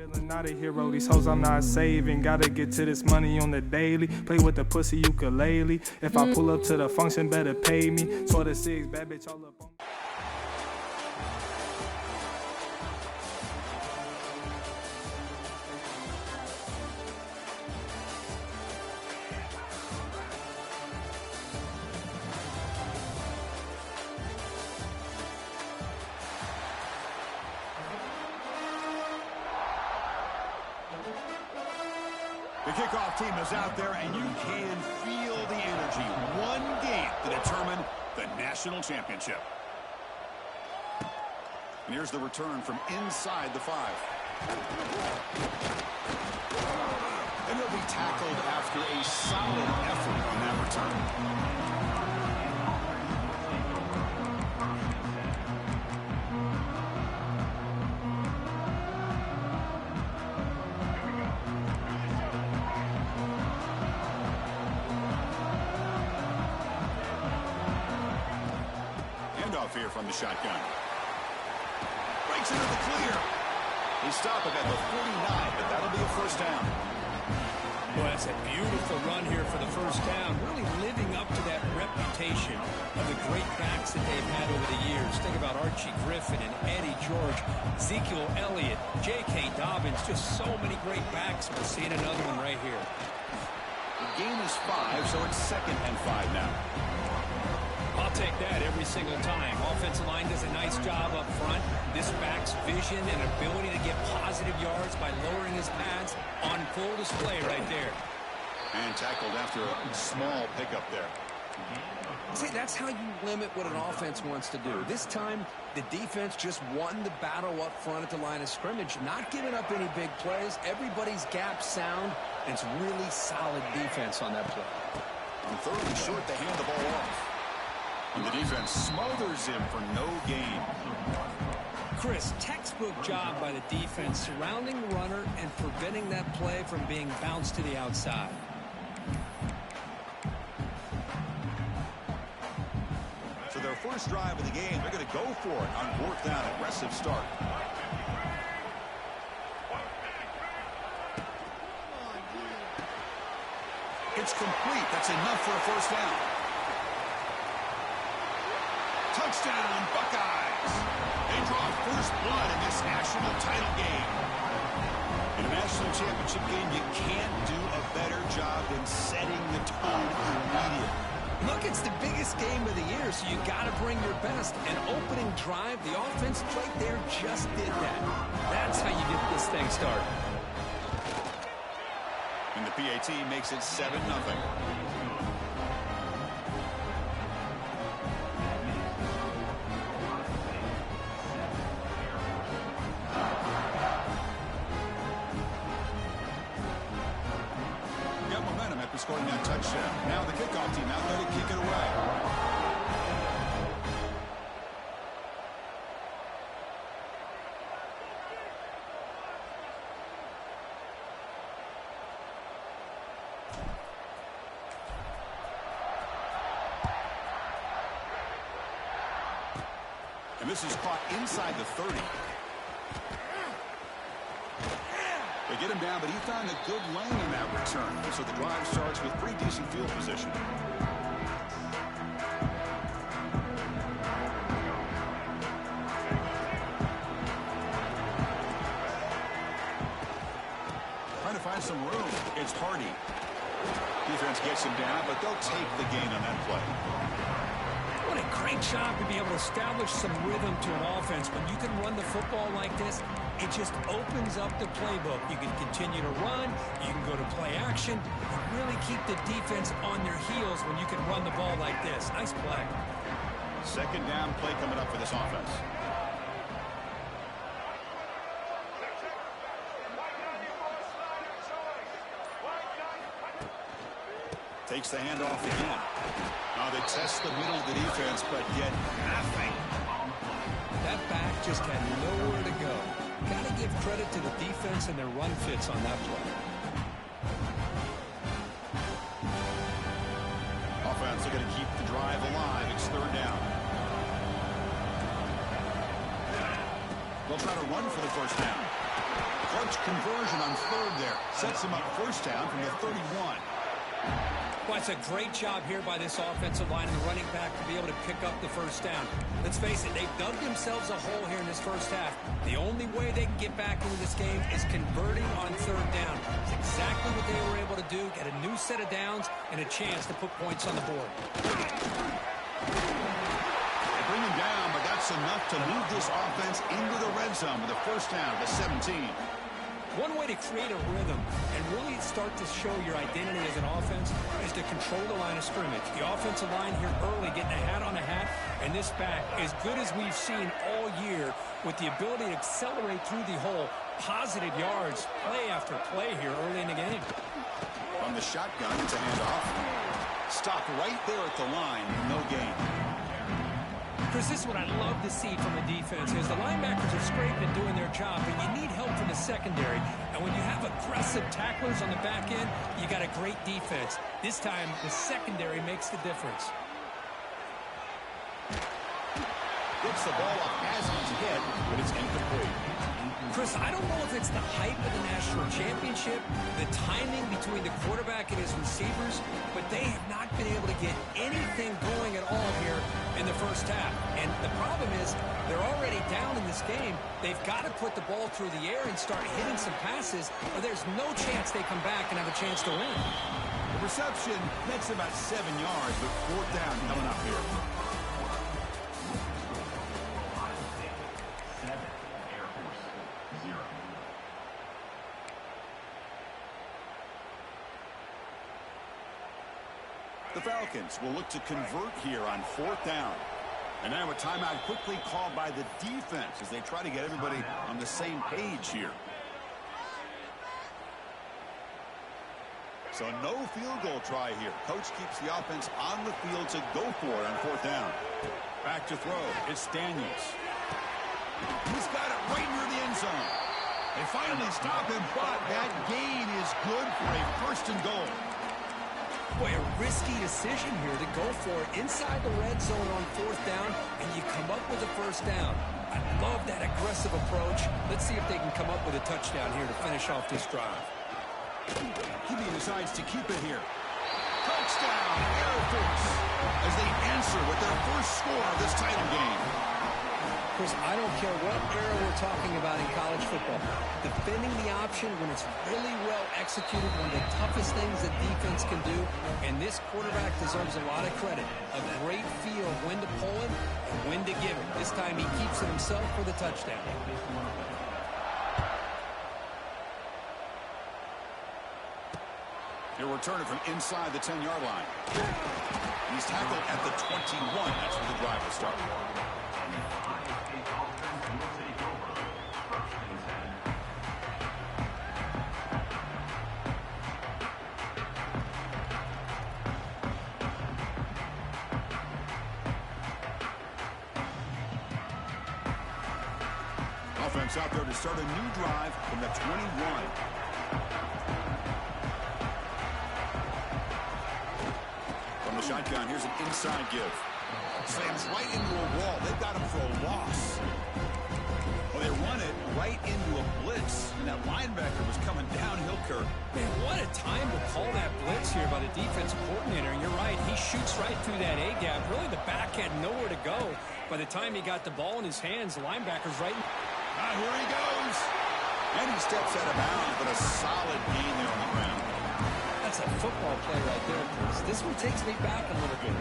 villain, not a hero. These hoes I'm not saving. Gotta get to this money on the daily. Play with the pussy ukulele. If I pull up to the function, better pay me. Sort of six, bad bitch all up on me. The kickoff team is out there, and you can feel the energy. One game to determine the national championship. And here's the return from inside the 5. And he'll be tackled after a solid effort on that return. Here from the shotgun. Breaks into the clear. He stopped it at the 49, but that'll be a first down. Well, that's a beautiful run here for the first down, really living up to that reputation of the great backs that they've had over the years. Think about Archie Griffin and Eddie George, Ezekiel Elliott, J.K. Dobbins, just so many great backs. We're seeing another one right here. The game is 5, so it's 2nd and 5 now. I'll take that every single time. Offensive line does a nice job up front. This back's vision and ability to get positive yards by lowering his pads on full display right there. And tackled after a small pickup there. See, that's how you limit what an offense wants to do. This time, the defense just won the battle up front at the line of scrimmage, not giving up any big plays. Everybody's gap sound, and it's really solid defense on that play. On 3rd and short, they hand the ball off. And the defense smothers him for no gain. Chris, textbook job by the defense surrounding the runner and preventing that play from being bounced to the outside. For their first drive of the game, they're going to go for it on 4th down. Aggressive start. It's complete. That's enough for a first down. Touchdown, Buckeyes. They draw first blood in this national title game. In a national championship game, you can't do a better job than setting the tone immediately. Look, it's the biggest game of the year, so you got to bring your best. An opening drive, the offense right there just did that. That's how you get this thing started. And the PAT makes it 7-0. Scoring that touchdown. Now the kickoff team out there to kick it away. And this is caught inside the 30. They get him down, but he found a good lane in that return. So the drive starts with pretty decent field position. Trying to find some room. It's Hardy. Defense gets him down, but they'll take the gain on that play. What a great job to be able to establish some rhythm to an offense. When you can run the football like this, it just opens up the playbook. You can continue to run. You can go to play action. You really keep the defense on their heels when you can run the ball like this. Nice play. 2nd down play coming up for this offense. Takes the handoff again. Now they test the middle of the defense, but yet nothing. That back just had nowhere to go. Got to give credit to the defense and their run fits on that play. Offense are going to keep the drive alive. It's 3rd down. They'll try to run for the first down. Clutch conversion on third there. Sets him up first down from the 31. Well, it's a great job here by this offensive line and the running back to be able to pick up the first down. Let's face it, they've dug themselves a hole here in this first half. The only way they can get back into this game is converting on third down. It's exactly what they were able to do, get a new set of downs and a chance to put points on the board. They bring him down, but that's enough to move this offense into the red zone with a first down at the 17. One way to create a rhythm and really start to show your identity as an offense is to control the line of scrimmage. The offensive line here early getting a hat on a hat, and this back, as good as we've seen all year, with the ability to accelerate through the hole, positive yards, play after play here early in the game. From the shotgun, it's a handoff. Stopped right there at the line, no gain. Chris, this is what I love to see from the defense is the linebackers are scraping and doing their job, but you need help from the secondary. And when you have aggressive tacklers on the back end, you got a great defense. This time, the secondary makes the difference. Gets the ball up as he's hit, but it's incomplete. Chris, I don't know if it's the hype of the national championship, the timing between the quarterback and his receivers, but they have not been able to get anything going at all here in the first half. And the problem is they're already down in this game. They've got to put the ball through the air and start hitting some passes, or there's no chance they come back and have a chance to win. The reception makes about 7 yards, but fourth down coming up here. The Falcons will look to convert here on fourth down. And now a timeout quickly called by the defense as they try to get everybody on the same page here. So no field goal try here. Coach keeps the offense on the field to go for it on fourth down. Back to throw. It's Daniels. He's got it right near the end zone. They finally stop him, but that gain is good for a first and goal. Boy, a risky decision here to go for it inside the red zone on fourth down, and you come up with a first down. I love that aggressive approach. Let's see if they can come up with a touchdown here to finish off this drive. He decides to keep it here. Touchdown, Air Force, as they answer with their first score of this title game. Chris, I don't care what era we're talking about in college football. Defending the option when it's really well executed, one of the toughest things that defense can do, and this quarterback deserves a lot of credit. A great feel of when to pull it and when to give it. This time he keeps it himself for the touchdown. He'll return it from inside the 10-yard line. He's tackled at the 21. That's where the drive will start. Offense out there to start a new drive from the 21. From the shotgun, here's an inside give. Slams right into a wall. They've got him for a loss. Well, they run it right into a blitz, and that linebacker was coming downhill, Kirk. Man, what a time to call that blitz here by the defensive coordinator. And you're right, he shoots right through that A-gap. Really, the back had nowhere to go. By the time he got the ball in his hands, the linebacker's right. Here he goes. And he steps out of bounds, but a solid gain there on the ground. That's a football play right there, Chris. This one takes me back a little bit.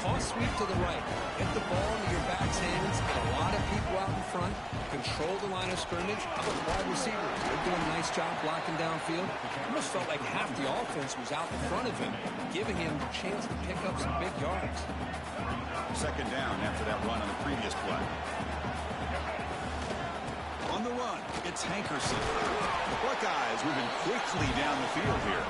Toss sweep to the right. Get the ball into your back's hands. Get a lot of people out in front. Control the line of scrimmage. How about the wide receivers? They're doing a nice job blocking downfield. Almost felt like half the offense was out in front of him, giving him a chance to pick up some big yards. Second down after that run on the previous play. On the run, it's Hankerson. The Buckeyes moving quickly down the field here.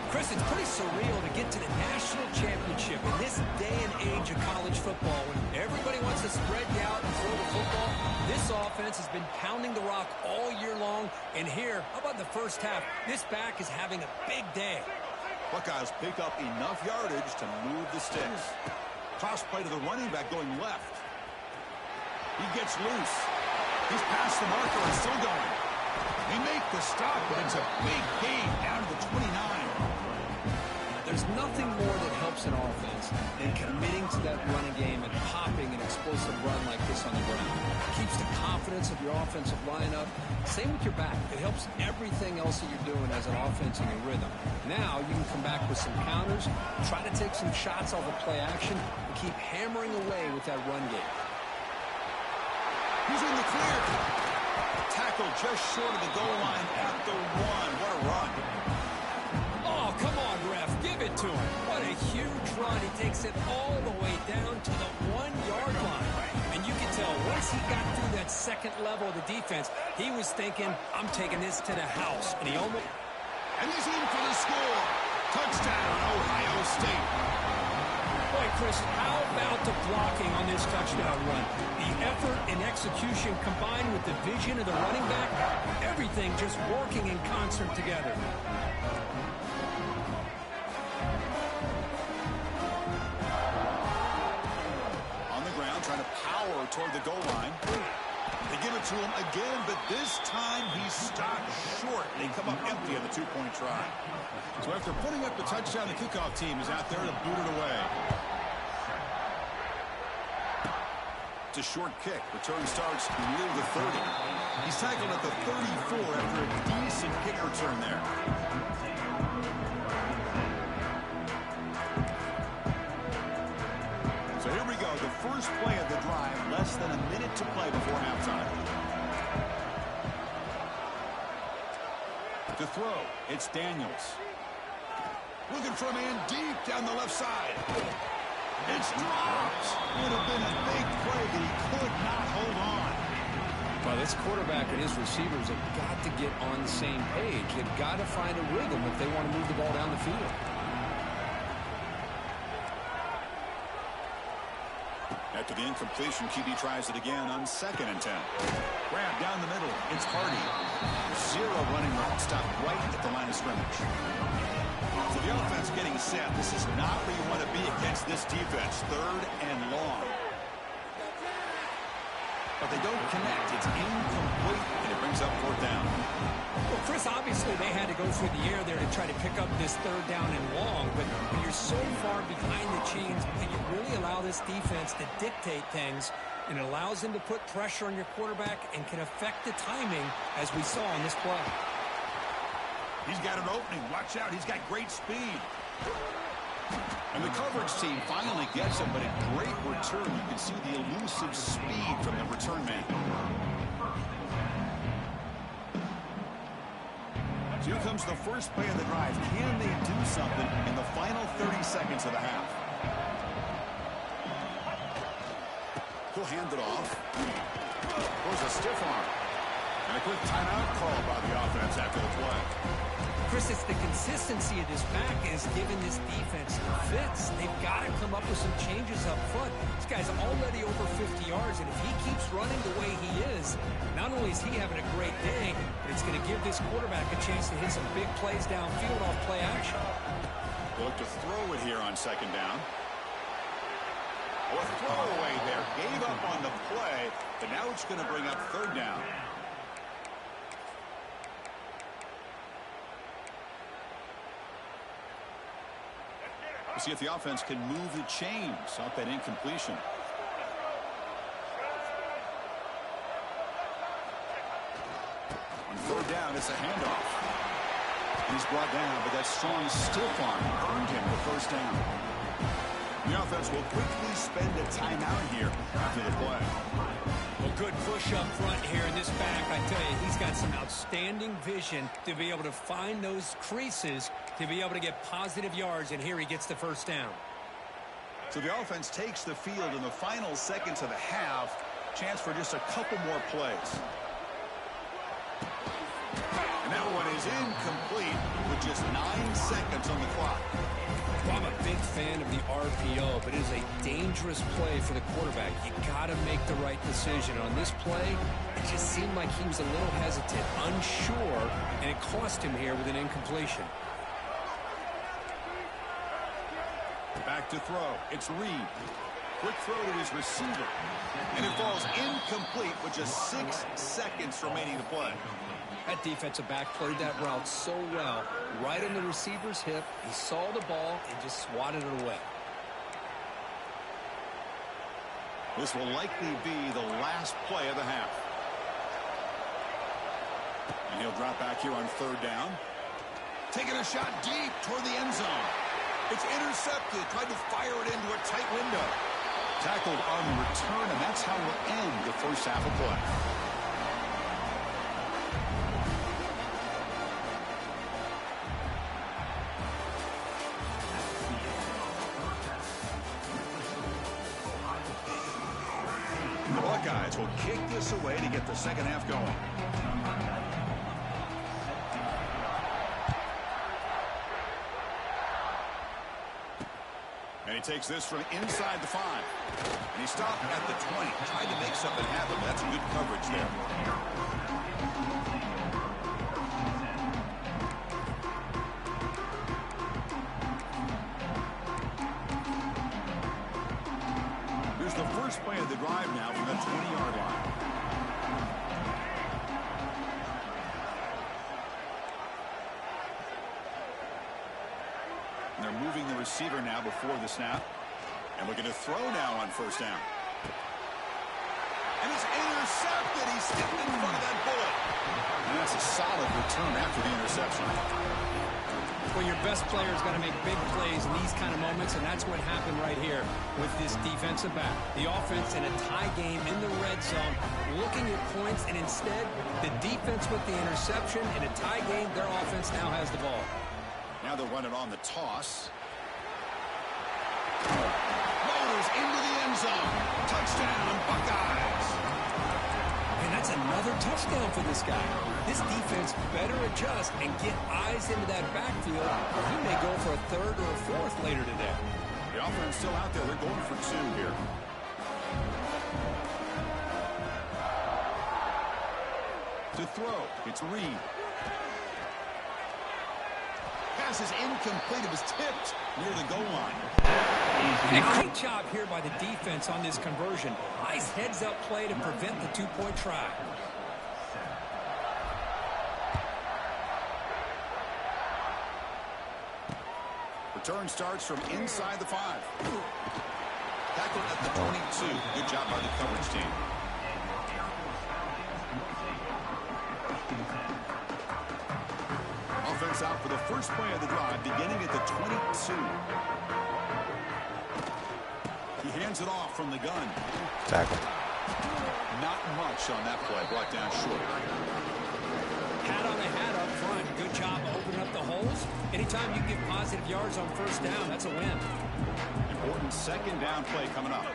Chris, it's pretty surreal to get to the national championship in this day and age of college football when everybody wants to spread you out and throw the football. This offense has been pounding the rock all year long. And here, how about the first half? This back is having a big day. Buckeyes pick up enough yardage to move the sticks. Toss play to the running back going left. He gets loose. He's past the marker and still going. the stop, but it's a big gain down to the 29. There's nothing more that helps an offense than committing to that running game and popping an explosive run like this on the ground. It keeps the confidence of your offensive lineup. Same with your back. It helps everything else that you're doing as an offense in your rhythm. Now you can come back with some counters, try to take some shots off of play action, and keep hammering away with that run game. He's in the clear. Tackle just short of the goal line at the 1. What a run. Oh, come on, ref. Give it to him. What a huge run. He takes it all the way down to the 1-yard line. And you can tell once he got through that second level of the defense, he was thinking, I'm taking this to the house. And he almost... And he's in for the score. Touchdown, Ohio State. Boy, Chris, how about the blocking on this touchdown run? The effort and execution combined with the vision of the running back, everything just working in concert together. On the ground, trying to power toward the goal line. They give it to him again, but this time he's stopped short. They come up empty on the 2-point try. So after putting up the touchdown, the kickoff team is out there to boot it away. It's a short kick. Return starts near the 30. He's tackled at the 34 after a decent kick return there. So here we go. The first play of the drive, less than a minute to play before halftime. To throw, it's Daniels. Looking for a man deep down the left side. It's dropped. Would have been a big play, but he could not hold on. Well, this quarterback and his receivers have got to get on the same page. They've got to find a rhythm if they want to move the ball down the field. After the incompletion, QB tries it again on 2nd and 10. Grab down the middle. It's Hardy. 0 running route. Stopped right at the line of scrimmage. So the offense getting set. This is not where you want to be against this defense. 3rd and long. But they don't connect. It's incomplete, and it brings up 4th down. Well, Chris, obviously they had to go through the air there to try to pick up this 3rd down and long, but when you're so far behind the chains, can you really allow this defense to dictate things, and it allows them to put pressure on your quarterback and can affect the timing, as we saw on this play. He's got an opening. Watch out. He's got great speed. And the coverage team finally gets him, but a great return. You can see the elusive speed from the return man. So here comes the first play of the drive. Can they do something in the final 30 seconds of the half? He'll hand it off. Goes a stiff arm. And a quick timeout call by the offense after the play. Chris, it's the consistency of this back is giving this defense fits. They've got to come up with some changes up front. This guy's already over 50 yards, and if he keeps running the way he is, not only is he having a great day, but it's going to give this quarterback a chance to hit some big plays downfield off play action. They'll look to throw it here on 2nd down. A throwaway there. Gave up on the play, but now it's going to bring up 3rd down. We'll see if the offense can move the chains off that incompletion. On 3rd down, it's a handoff. He's brought down, but that strong stiff arm earned him the 1st down. The offense will quickly spend a timeout here after the play. Well, good push up front here in this back. I tell you, he's got some outstanding vision to be able to find those creases, to be able to get positive yards, and here he gets the 1st down. So the offense takes the field in the final seconds of the half. Chance for just a couple more plays. And that one is incomplete with just 9 seconds on the clock. Well, I'm a big fan of the RPO, but it is a dangerous play for the quarterback. You got to make the right decision. On this play, it just seemed like he was a little hesitant, unsure, and it cost him here with an incompletion. Back to throw. It's Reed. Quick throw to his receiver. And it falls incomplete with just 6 seconds remaining to play. That defensive back played that route so well. Right on the receiver's hip. He saw the ball and just swatted it away. This will likely be the last play of the half. And he'll drop back here on 3rd down. Taking a shot deep toward the end zone. It's intercepted. Tried to fire it into a tight window. Tackled on the return, and that's how we'll end the first half of play. The Buckeyes will kick this away to get the second half going. And he takes this from inside the 5. And he stopped at the 20. Tried to make something happen. That's good coverage there. Here's the first play of the drive now from the 20-yard line. And they're moving the receiver now before the snap. And looking to throw now on 1st down. And it's intercepted. He stepped in front of that bullet. And that's a solid return after the interception. Well, your best player's got to make big plays in these kind of moments, and that's what happened right here with this defensive back. The offense in a tie game in the red zone, looking at points, and instead, the defense with the interception. In a tie game, their offense now has the ball. Now they'll run it on the toss. Motors into the end zone. Touchdown, Buckeyes. And that's another touchdown for this guy. This defense better adjust and get eyes into that backfield, or he may go for a 3rd or a 4th later today. The offense still out there. They're going for 2 here. To throw, it's Reed. Pass is incomplete. It was tipped near the goal line. A great job here by the defense on this conversion. Nice heads-up play to prevent the 2-point try. Return starts from inside the 5. Tackled at the 22. Good job by the coverage team. Offense out for the first play of the drive, beginning at the 22. He hands it off from the gun. Tackle. Not much on that play. Brought down short. Hat on the hat up front. Good job opening up the holes. Anytime you get positive yards on 1st down, that's a win. Important 2nd down play coming up.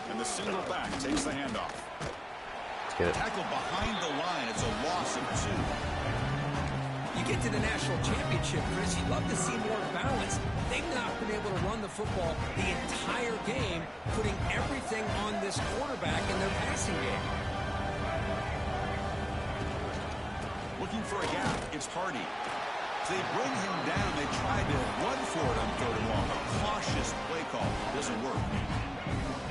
And the single back takes the handoff. Let's get it. Tackle behind the line. It's a loss of 2. You get to the national championship, Chris, you'd love to see more balance. They've not been able to run the football the entire game, putting everything on this quarterback in their passing game. Looking for a gap. It's Hardy. As they bring him down, they tried to run for it on 3rd and long. A cautious play call doesn't work.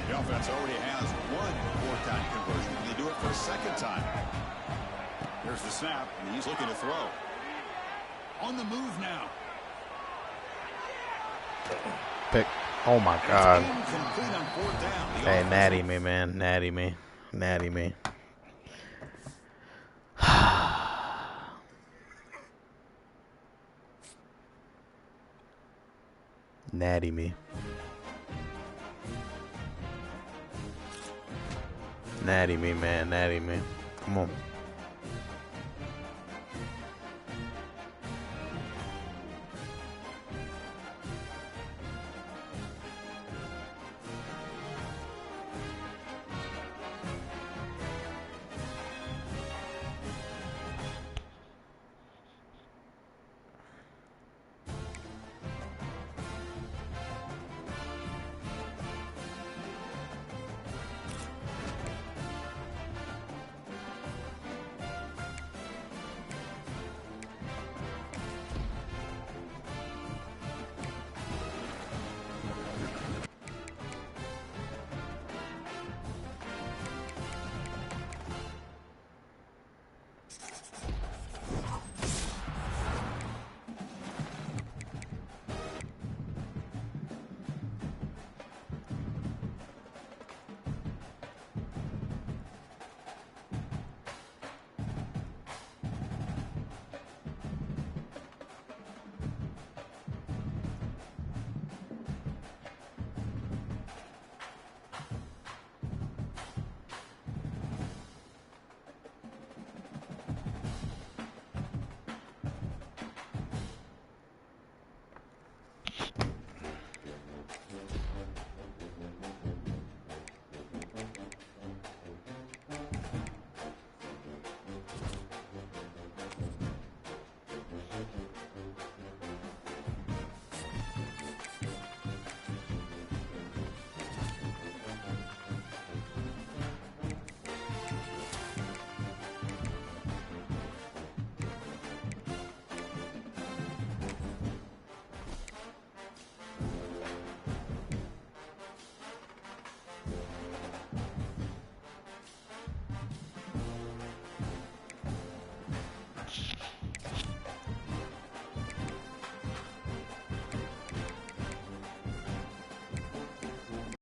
The offense already has 1 4th-down conversion. They do it for a 2nd time. There's the snap, and he's looking to throw. On the move now. Pick. Oh my God. Incomplete on 4th down. Hey, natty me, man. Natty me. Natty me. Natty me. Natty me, man. Natty me. Come on.